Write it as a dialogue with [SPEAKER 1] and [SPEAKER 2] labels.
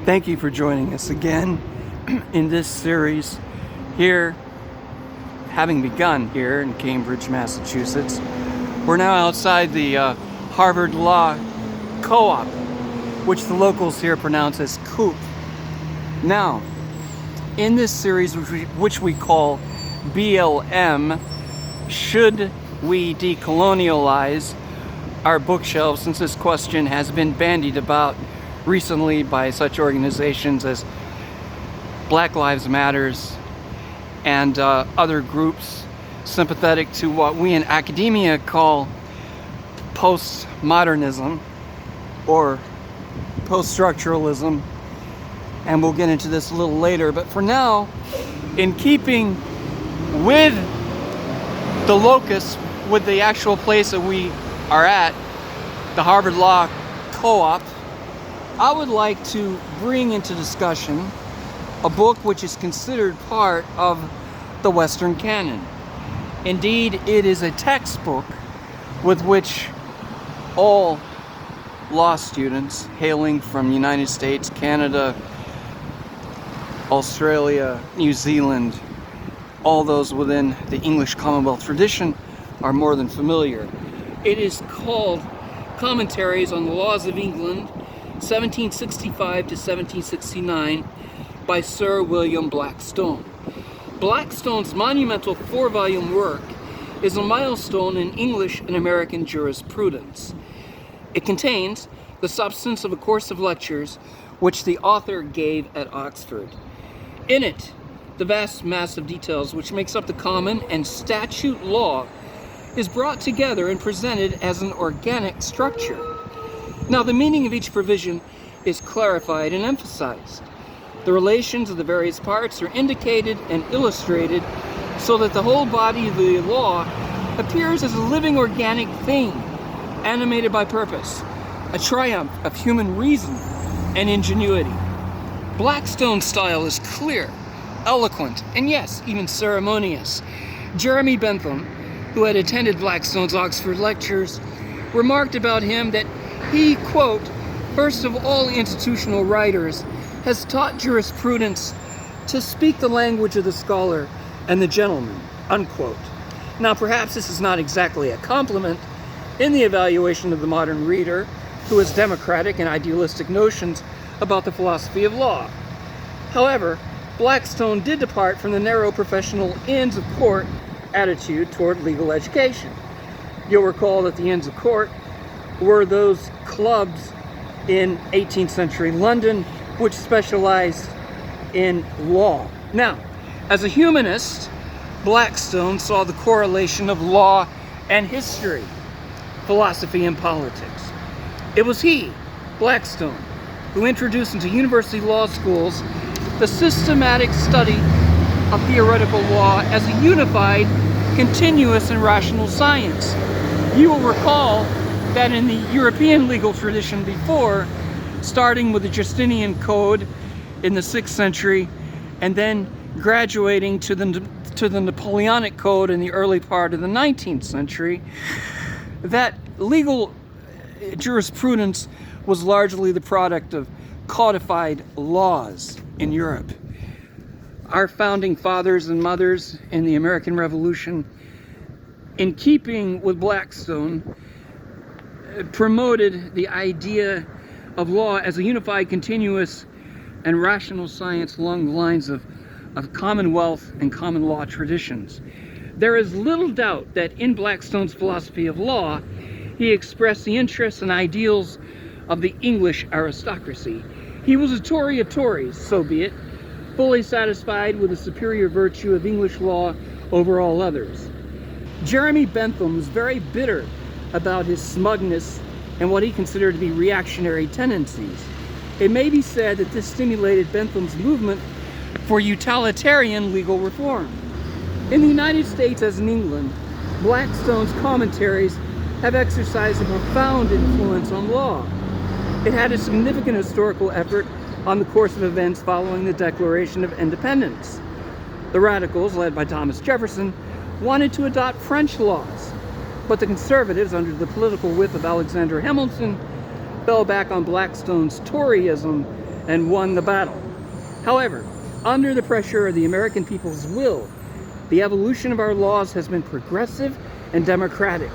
[SPEAKER 1] Thank you for joining us again in this series here, having begun here in Cambridge, Massachusetts. We're now outside the Harvard Law Co-op, which the locals here pronounce as Coop. Now, in this series, which we call BLM, should we decolonialize our bookshelves, since this question has been bandied about recently by such organizations as Black Lives Matters and other groups sympathetic to what we in academia call postmodernism or post-structuralism, and we'll get into this a little later. But for now, in keeping with the locus, with the actual place that we are at, the Harvard Law Co-op, I would like to bring into discussion a book which is considered part of the Western Canon. Indeed, it is a textbook with which all law students hailing from the United States, Canada, Australia, New Zealand, all those within the English Commonwealth tradition are more than familiar. It is called Commentaries on the Laws of England, 1765 to 1769, by Sir William Blackstone. Blackstone's monumental 4-volume work is a milestone in English and American jurisprudence. It contains the substance of a course of lectures which the author gave at Oxford. In it, the vast mass of details which makes up the common and statute law is brought together and presented as an organic structure. Now, the meaning of each provision is clarified and emphasized. The relations of the various parts are indicated and illustrated so that the whole body of the law appears as a living organic thing, animated by purpose, a triumph of human reason and ingenuity. Blackstone's style is clear, eloquent, and yes, even ceremonious. Jeremy Bentham, who had attended Blackstone's Oxford lectures, remarked about him that he, quote, first of all institutional writers, has taught jurisprudence to speak the language of the scholar and the gentleman, unquote. Now, perhaps this is not exactly a compliment in the evaluation of the modern reader who has democratic and idealistic notions about the philosophy of law. However, Blackstone did depart from the narrow professional Inns of Court attitude toward legal education. You'll recall that the Inns of Court were those clubs in 18th century London which specialized in law. Now, as a humanist, Blackstone saw the correlation of law and history, philosophy and politics. It was he, Blackstone, who introduced into university law schools the systematic study of theoretical law as a unified, continuous, and rational science. You will recall that in the European legal tradition before, starting with the Justinian Code in the 6th century, and then graduating to the Napoleonic Code in the early part of the 19th century, that legal jurisprudence was largely the product of codified laws in Europe. Our founding fathers and mothers in the American Revolution, in keeping with Blackstone, promoted the idea of law as a unified, continuous, and rational science along the lines of commonwealth and common law traditions. There is little doubt that in Blackstone's philosophy of law, he expressed the interests and ideals of the English aristocracy. He was a Tory of Tories, so be it, fully satisfied with the superior virtue of English law over all others. Jeremy Bentham was very bitter about his smugness and what he considered to be reactionary tendencies. It may be said that this stimulated Bentham's movement for utilitarian legal reform. In the United States, as in England, Blackstone's commentaries have exercised a profound influence on law. It had a significant historical effort on the course of events following the Declaration of Independence. The radicals, led by Thomas Jefferson, wanted to adopt French laws, but the conservatives, under the political whip of Alexander Hamilton, fell back on Blackstone's Toryism and won the battle. However, under the pressure of the American people's will, the evolution of our laws has been progressive and democratic.